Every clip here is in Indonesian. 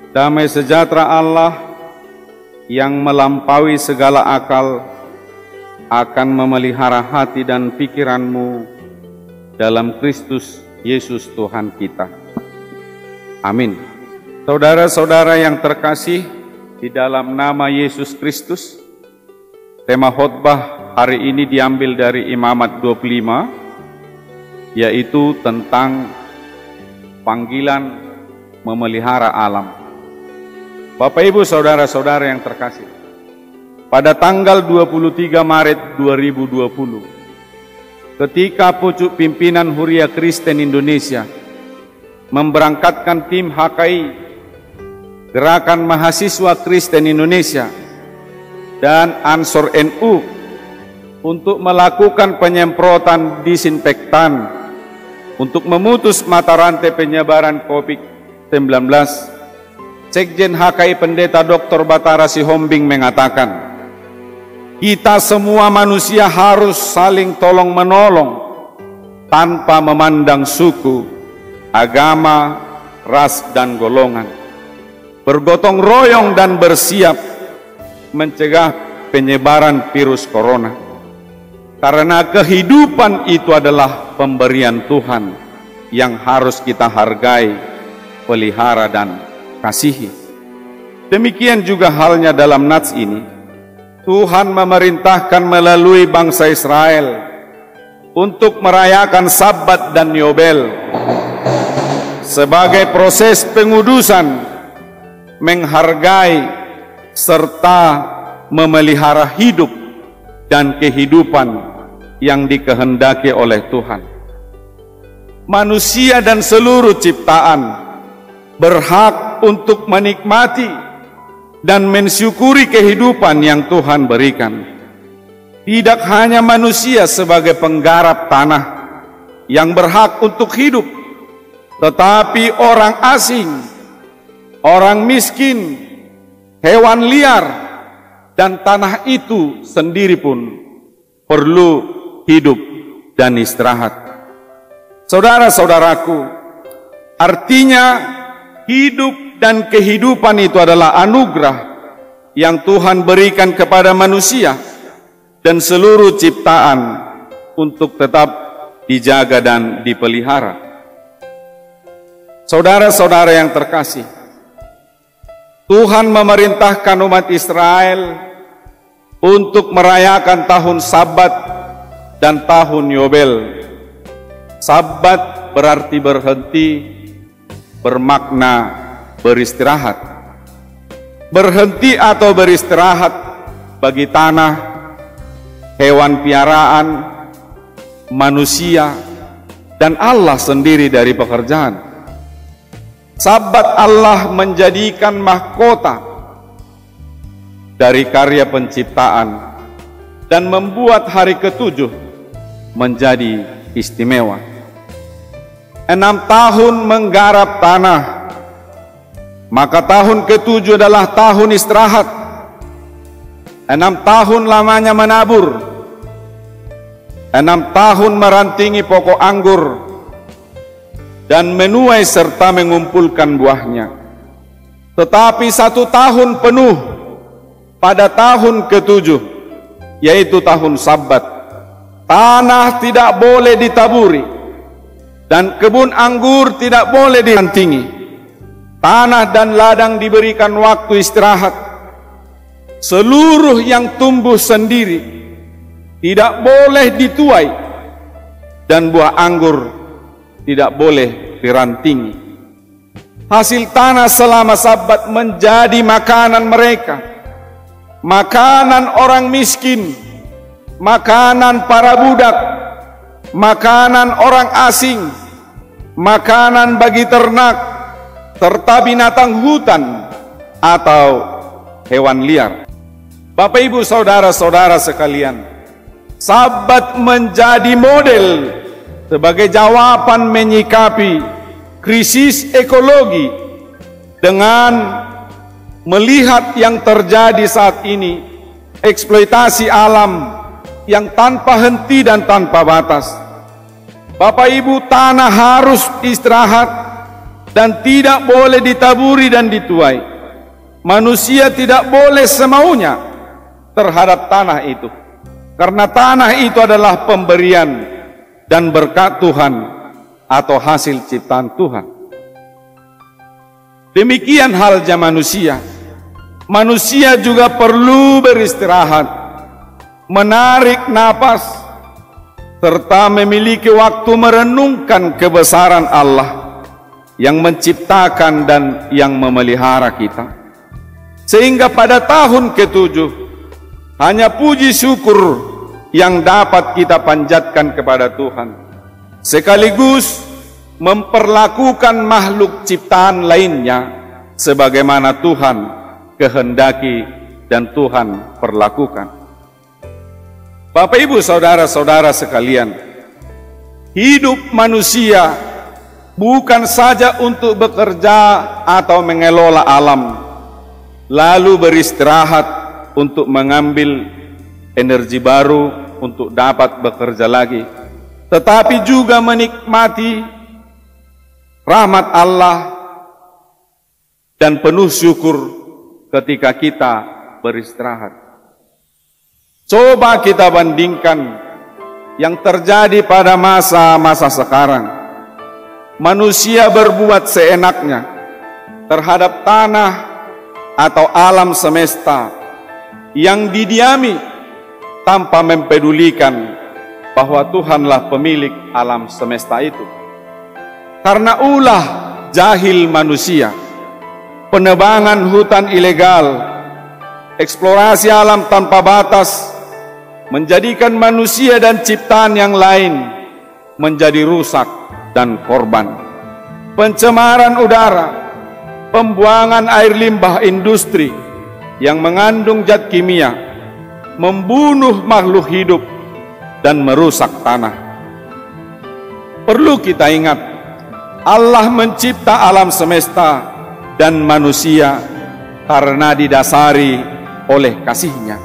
Damai sejahtera Allah yang melampaui segala akal akan memelihara hati dan pikiranmu dalam Kristus Yesus Tuhan kita. Amin. Saudara-saudara yang terkasih di dalam nama Yesus Kristus, tema khotbah hari ini diambil dari Imamat 25, yaitu tentang panggilan memelihara alam. Bapak Ibu saudara-saudara yang terkasih, pada tanggal 23 Maret 2020, ketika pucuk pimpinan Huria Kristen Indonesia memberangkatkan tim HKI, Gerakan Mahasiswa Kristen Indonesia, dan Ansor NU untuk melakukan penyemprotan disinfektan untuk memutus mata rantai penyebaran COVID-19, Sekjen HKI Pendeta Dr. Batara Sihombing mengatakan, kita semua manusia harus saling tolong-menolong tanpa memandang suku, agama, ras, dan golongan. Bergotong royong dan bersiap mencegah penyebaran virus corona. Karena kehidupan itu adalah pemberian Tuhan yang harus kita hargai, pelihara, dan kasihi. Demikian juga halnya dalam nats ini, Tuhan memerintahkan melalui bangsa Israel untuk merayakan Sabat dan Yobel sebagai proses pengudusan, menghargai serta memelihara hidup dan kehidupan yang dikehendaki oleh Tuhan. Manusia dan seluruh ciptaan berhak untuk menikmati dan mensyukuri kehidupan yang Tuhan berikan. Tidak hanya manusia sebagai penggarap tanah yang berhak untuk hidup, tetapi orang asing, orang miskin, hewan liar, dan tanah itu sendiri pun perlu hidup dan istirahat. Saudara-saudaraku, artinya hidup dan kehidupan itu adalah anugerah yang Tuhan berikan kepada manusia dan seluruh ciptaan untuk tetap dijaga dan dipelihara. Saudara-saudara yang terkasih, Tuhan memerintahkan umat Israel untuk merayakan tahun Sabat dan tahun Yobel. Sabat berarti berhenti, bermakna beristirahat. Berhenti atau beristirahat bagi tanah, hewan piaraan, manusia, dan Allah sendiri dari pekerjaan. Sabat Allah menjadikan mahkota dari karya penciptaan dan membuat hari ketujuh menjadi istimewa. 6 tahun menggarap tanah, maka tahun ketujuh adalah tahun istirahat. 6 tahun lamanya menabur, 6 tahun merantingi pokok anggur dan menuai serta mengumpulkan buahnya. Tetapi 1 tahun penuh pada tahun ketujuh, yaitu tahun Sabat, tanah tidak boleh ditaburi dan kebun anggur tidak boleh dirantingi. Tanah dan ladang diberikan waktu istirahat. Seluruh yang tumbuh sendiri tidak boleh dituai, dan buah anggur tidak boleh dirantingi. Hasil tanah selama Sabat menjadi makanan mereka, makanan orang miskin, makanan para budak, makanan orang asing, makanan bagi ternak, serta binatang hutan atau hewan liar. Bapak Ibu saudara-saudara sekalian, Sabat menjadi model sebagai jawaban menyikapi krisis ekologi dengan melihat yang terjadi saat ini, eksploitasi alam yang tanpa henti dan tanpa batas. Bapak Ibu, tanah harus istirahat, dan tidak boleh ditaburi dan dituai. Manusia tidak boleh semaunya terhadap tanah itu, karena tanah itu adalah pemberian dan berkat Tuhan atau hasil ciptaan Tuhan. Demikian halnya manusia. Manusia juga perlu beristirahat, menarik napas, serta memiliki waktu merenungkan kebesaran Allah yang menciptakan dan yang memelihara kita. Sehingga pada tahun ke-7 hanya puji syukur yang dapat kita panjatkan kepada Tuhan, sekaligus memperlakukan makhluk ciptaan lainnya sebagaimana Tuhan kehendaki dan Tuhan perlakukan. Bapak Ibu saudara-saudara sekalian, hidup manusia bukan saja untuk bekerja atau mengelola alam, lalu beristirahat untuk mengambil energi baru untuk dapat bekerja lagi, tetapi juga menikmati rahmat Allah dan penuh syukur ketika kita beristirahat. Coba kita bandingkan yang terjadi pada masa-masa sekarang. Manusia berbuat seenaknya terhadap tanah atau alam semesta yang didiami tanpa mempedulikan bahwa Tuhanlah pemilik alam semesta itu. Karena ulah jahil manusia, penebangan hutan ilegal, eksplorasi alam tanpa batas, menjadikan manusia dan ciptaan yang lain menjadi rusak dan korban. Pencemaran udara, pembuangan air limbah industri yang mengandung zat kimia, membunuh makhluk hidup dan merusak tanah. Perlu kita ingat, Allah mencipta alam semesta dan manusia karena didasari oleh kasih-Nya.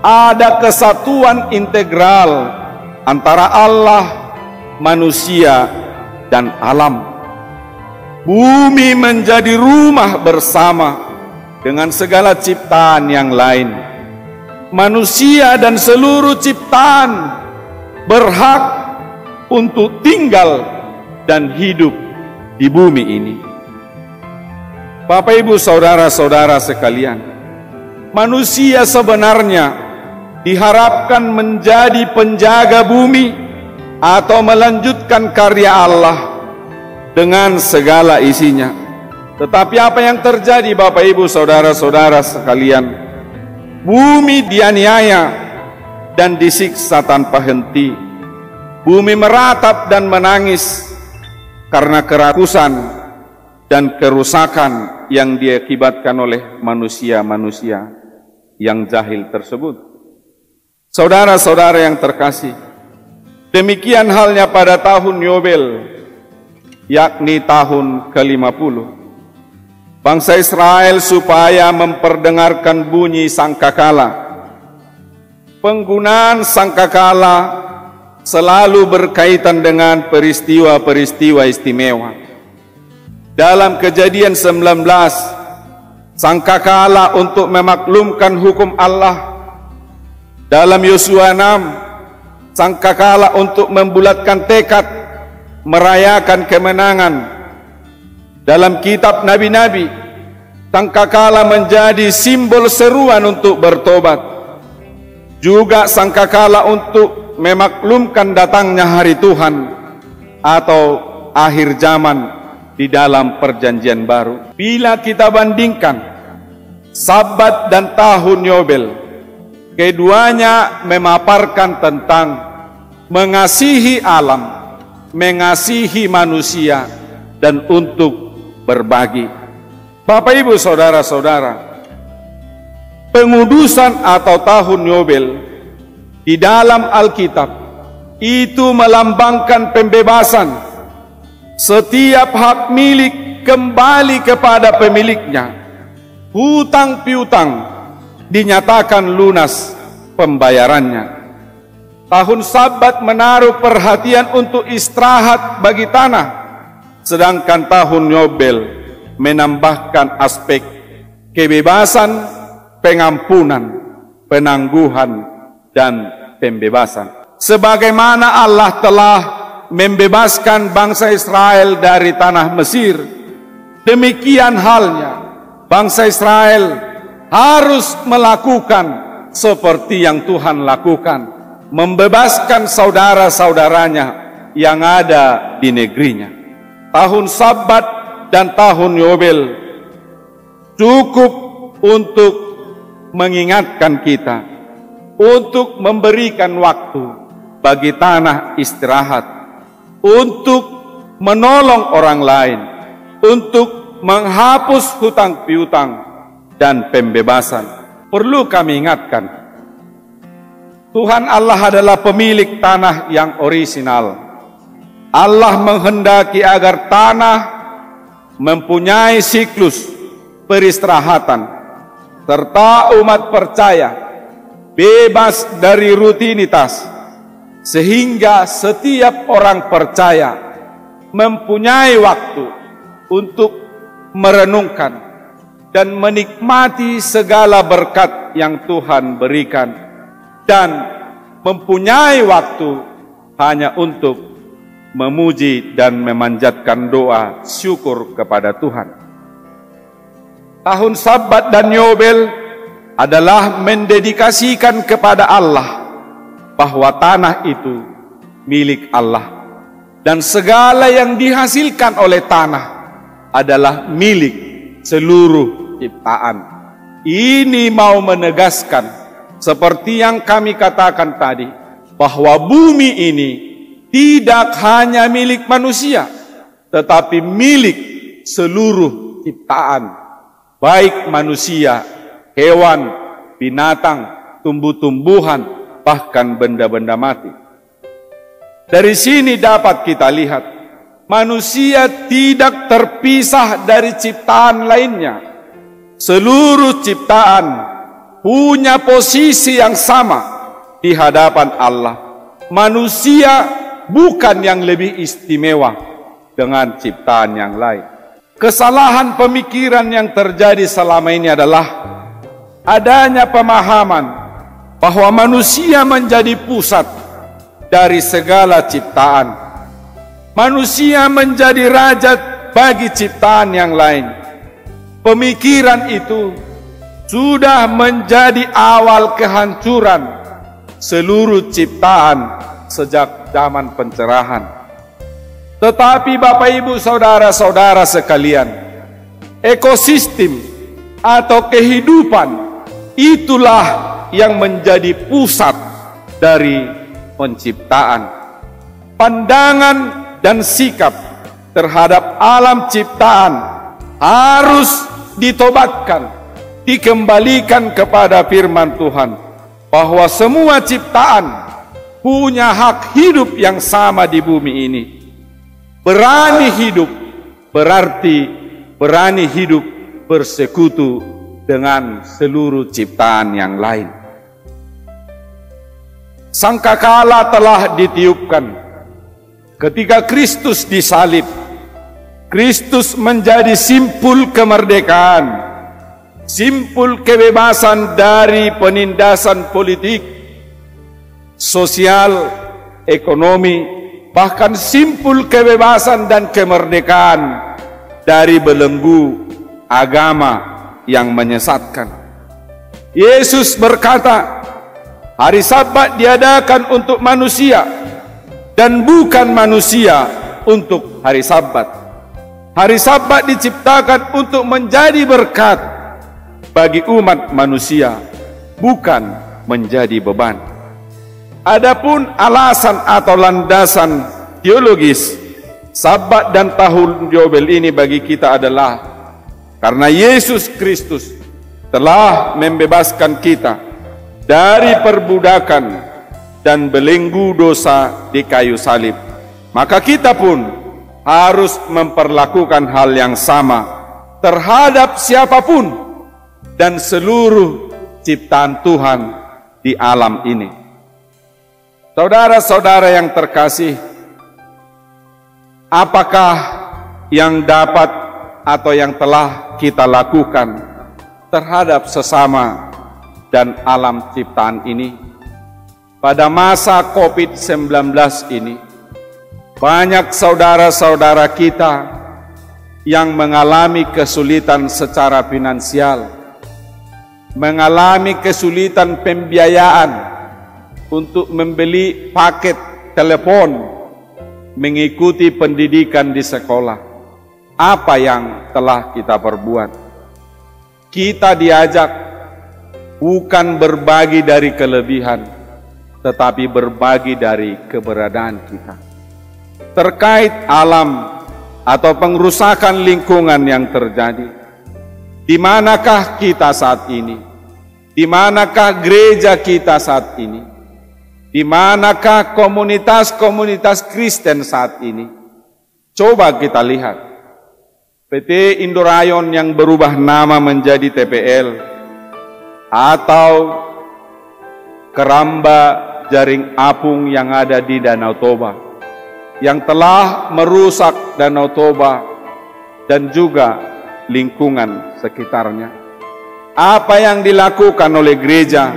Ada kesatuan integral antara Allah, manusia, dan alam. Bumi menjadi rumah bersama dengan segala ciptaan yang lain. Manusia dan seluruh ciptaan berhak untuk tinggal dan hidup di bumi ini. Bapak Ibu saudara-saudara sekalian, manusia sebenarnya diharapkan menjadi penjaga bumi atau melanjutkan karya Allah dengan segala isinya. Tetapi apa yang terjadi Bapak Ibu saudara-saudara sekalian? Bumi dianiaya dan disiksa tanpa henti. Bumi meratap dan menangis karena kerakusan dan kerusakan yang diakibatkan oleh manusia-manusia yang jahil tersebut. Saudara-saudara yang terkasih, demikian halnya pada tahun Yobel, yakni tahun ke-50. Bangsa Israel supaya memperdengarkan bunyi sangkakala. Penggunaan sangkakala selalu berkaitan dengan peristiwa-peristiwa istimewa. Dalam Kejadian 19, sangkakala untuk memaklumkan hukum Allah. Dalam Yosua 6, sangkakala untuk membulatkan tekad, merayakan kemenangan. Dalam kitab Nabi-Nabi, sangkakala menjadi simbol seruan untuk bertobat. Juga sangkakala untuk memaklumkan datangnya hari Tuhan atau akhir zaman di dalam perjanjian baru. Bila kita bandingkan Sabat dan tahun Yobel, keduanya memaparkan tentang mengasihi alam, mengasihi manusia, dan untuk berbagi. Bapak Ibu saudara-saudara, pengudusan atau tahun Yobel di dalam Alkitab itu melambangkan pembebasan. Setiap hak milik kembali kepada pemiliknya. Hutang piutang dinyatakan lunas pembayarannya. Tahun Sabat menaruh perhatian untuk istirahat bagi tanah sedangkan tahun Yobel menambahkan aspek kebebasan, pengampunan, penangguhan, dan pembebasan. Sebagaimana Allah telah membebaskan bangsa Israel dari tanah Mesir, demikian halnya bangsa Israel harus melakukan seperti yang Tuhan lakukan, membebaskan saudara-saudaranya yang ada di negerinya. Tahun Sabat dan tahun Yobel cukup untuk mengingatkan kita, untuk memberikan waktu bagi tanah istirahat, untuk menolong orang lain, untuk menghapus hutang piutang dan pembebasan. Perlu kami ingatkan, Tuhan Allah adalah pemilik tanah yang orisinal. Allah menghendaki agar tanah mempunyai siklus peristirahatan, serta umat percaya bebas dari rutinitas, sehingga setiap orang percaya mempunyai waktu untuk merenungkan dan menikmati segala berkat yang Tuhan berikan, dan mempunyai waktu hanya untuk memuji dan memanjatkan doa syukur kepada Tuhan. Tahun Sabat dan Yobel adalah mendedikasikan kepada Allah bahwa tanah itu milik Allah, dan segala yang dihasilkan oleh tanah adalah milik seluruh ciptaan. Ini mau menegaskan, seperti yang kami katakan tadi, bahwa bumi ini tidak hanya milik manusia, tetapi milik seluruh ciptaan, baik manusia, hewan, binatang, tumbuh-tumbuhan, bahkan benda-benda mati. Dari sini dapat kita lihat, manusia tidak terpisah dari ciptaan lainnya. Seluruh ciptaan punya posisi yang sama di hadapan Allah. Manusia bukan yang lebih istimewa dengan ciptaan yang lain. Kesalahan pemikiran yang terjadi selama ini adalah adanya pemahaman bahwa manusia menjadi pusat dari segala ciptaan. Manusia menjadi raja bagi ciptaan yang lain. Pemikiran itu sudah menjadi awal kehancuran seluruh ciptaan sejak zaman pencerahan. Tetapi Bapak Ibu saudara-saudara sekalian, ekosistem atau kehidupan itulah yang menjadi pusat dari penciptaan. Pandangan dan sikap terhadap alam ciptaan harus ditobatkan, dikembalikan kepada firman Tuhan, bahwa semua ciptaan punya hak hidup yang sama di bumi ini. Berani hidup berarti berani hidup bersekutu dengan seluruh ciptaan yang lain. Sangkakala telah ditiupkan ketika Kristus disalib. Kristus menjadi simpul kemerdekaan, simpul kebebasan dari penindasan politik, sosial, ekonomi, bahkan simpul kebebasan dan kemerdekaan dari belenggu agama yang menyesatkan. Yesus berkata, hari Sabat diadakan untuk manusia dan bukan manusia untuk hari Sabat. Hari Sabat diciptakan untuk menjadi berkat bagi umat manusia, bukan menjadi beban. Adapun alasan atau landasan teologis Sabat dan tahun Yobel ini bagi kita adalah karena Yesus Kristus telah membebaskan kita dari perbudakan dan belenggu dosa di kayu salib. Maka kita pun harus memperlakukan hal yang sama terhadap siapapun dan seluruh ciptaan Tuhan di alam ini. Saudara-saudara yang terkasih, apakah yang dapat atau yang telah kita lakukan terhadap sesama dan alam ciptaan ini. Pada masa COVID-19 ini, banyak saudara-saudara kita yang mengalami kesulitan secara finansial, mengalami kesulitan pembiayaan untuk membeli paket telepon, mengikuti pendidikan di sekolah. Apa yang telah kita perbuat? Kita diajak bukan berbagi dari kelebihan, tetapi berbagi dari keberadaan kita. Terkait alam atau pengrusakan lingkungan yang terjadi, di manakah kita saat ini? Di manakah gereja kita saat ini? Di manakah komunitas-komunitas Kristen saat ini? Coba kita lihat. PT Indorayon yang berubah nama menjadi TPL, atau keramba jaring apung yang ada di Danau Toba, yang telah merusak Danau Toba dan juga lingkungan sekitarnya. Apa yang dilakukan oleh gereja,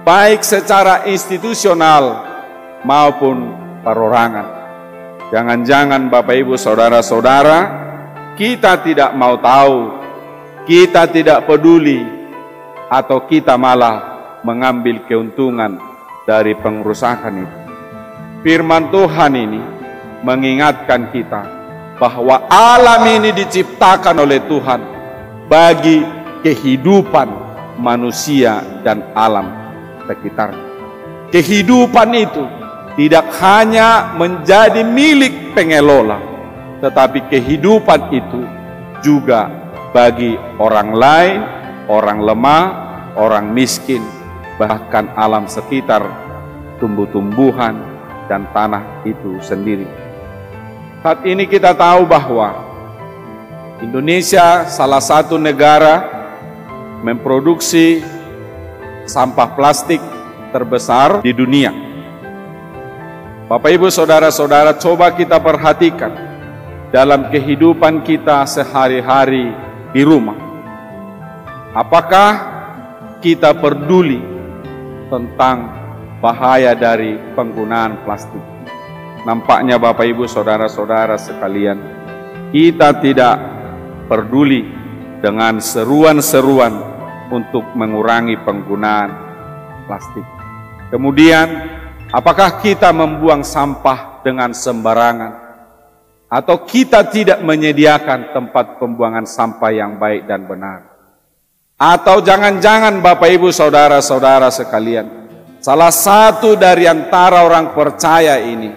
baik secara institusional maupun perorangan. Jangan-jangan Bapak Ibu Saudara-saudara, kita tidak mau tahu, kita tidak peduli, atau kita malah mengambil keuntungan dari pengrusakan itu. Firman Tuhan ini mengingatkan kita bahwa alam ini diciptakan oleh Tuhan bagi kehidupan manusia dan alam sekitarnya. Kehidupan itu tidak hanya menjadi milik pengelola, tetapi kehidupan itu juga bagi orang lain, orang lemah, orang miskin, bahkan alam sekitar, tumbuh-tumbuhan, dan tanah itu sendiri. Saat ini kita tahu bahwa Indonesia salah satu negara memproduksi sampah plastik terbesar di dunia. Bapak Ibu Saudara-saudara, coba kita perhatikan dalam kehidupan kita sehari-hari di rumah. Apakah kita peduli tentang bahaya dari penggunaan plastik? Nampaknya Bapak Ibu Saudara-saudara sekalian, kita tidak peduli dengan seruan-seruan untuk mengurangi penggunaan plastik. Kemudian, apakah kita membuang sampah dengan sembarangan? Atau kita tidak menyediakan tempat pembuangan sampah yang baik dan benar? Atau jangan-jangan Bapak Ibu Saudara-saudara sekalian, salah satu dari antara orang percaya ini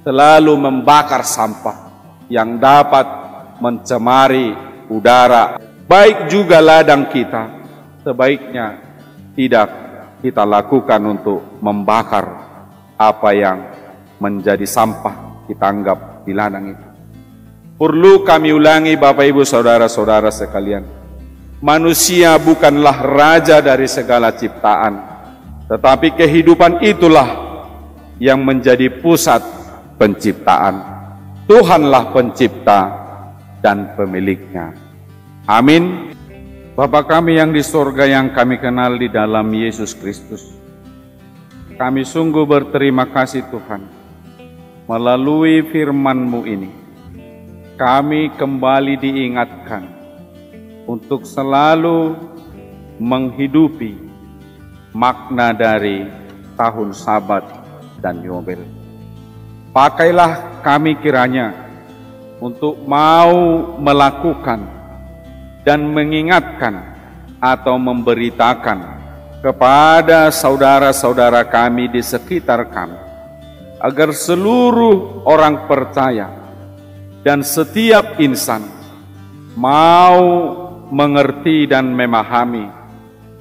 selalu membakar sampah yang dapat mencemari udara, baik juga ladang kita. Sebaiknya tidak kita lakukan untuk membakar apa yang menjadi sampah kita anggap di ladang itu. Perlu kami ulangi Bapak Ibu Saudara-saudara sekalian, manusia bukanlah raja dari segala ciptaan, tetapi kehidupan itulah yang menjadi pusat penciptaan. Tuhanlah pencipta dan pemiliknya. Amin. Bapa kami yang di surga, yang kami kenal di dalam Yesus Kristus, kami sungguh berterima kasih Tuhan. Melalui firman-Mu ini, kami kembali diingatkan untuk selalu menghidupi makna dari tahun Sabat dan Yobel. Pakailah kami kiranya untuk mau melakukan dan mengingatkan atau memberitakan kepada saudara-saudara kami di sekitar kami, agar seluruh orang percaya dan setiap insan mau mengerti dan memahami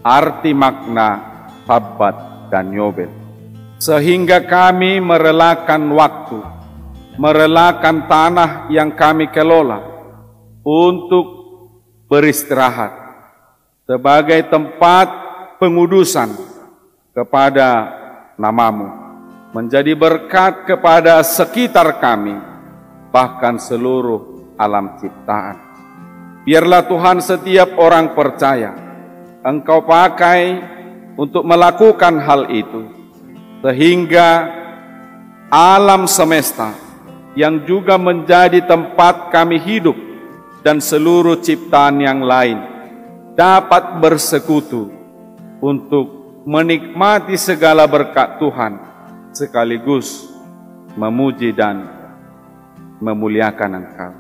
arti makna Sabat dan Yobel, sehingga kami merelakan waktu, merelakan tanah yang kami kelola untuk beristirahat sebagai tempat pengudusan kepada nama-Mu, menjadi berkat kepada sekitar kami, bahkan seluruh alam ciptaan. Biarlah Tuhan setiap orang percaya Engkau pakai untuk melakukan hal itu, sehingga alam semesta yang juga menjadi tempat kami hidup dan seluruh ciptaan yang lain dapat bersekutu untuk menikmati segala berkat Tuhan, sekaligus memuji dan memuliakan Engkau.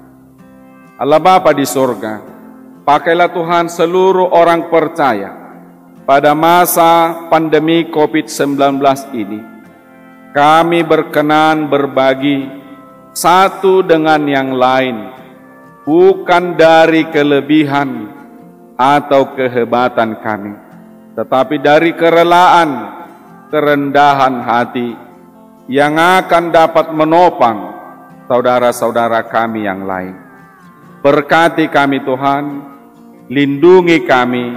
Allah Bapa di sorga, pakailah Tuhan seluruh orang percaya pada masa pandemi COVID-19 ini. Kami berkenan berbagi satu dengan yang lain, bukan dari kelebihan atau kehebatan kami, tetapi dari kerelaan, kerendahan hati yang akan dapat menopang saudara-saudara kami yang lain. Berkati kami Tuhan, lindungi kami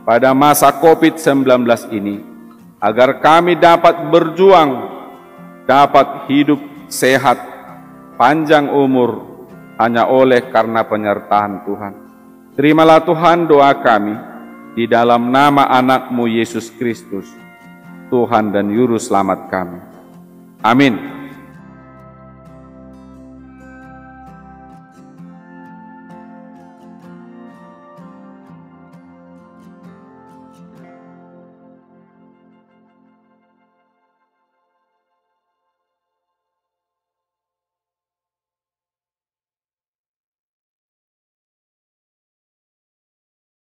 pada masa COVID-19 ini, agar kami dapat berjuang, dapat hidup sehat, panjang umur, hanya oleh karena penyertaan Tuhan. Terimalah Tuhan doa kami, di dalam nama anak-Mu Yesus Kristus, Tuhan dan Juru Selamat kami. Amin.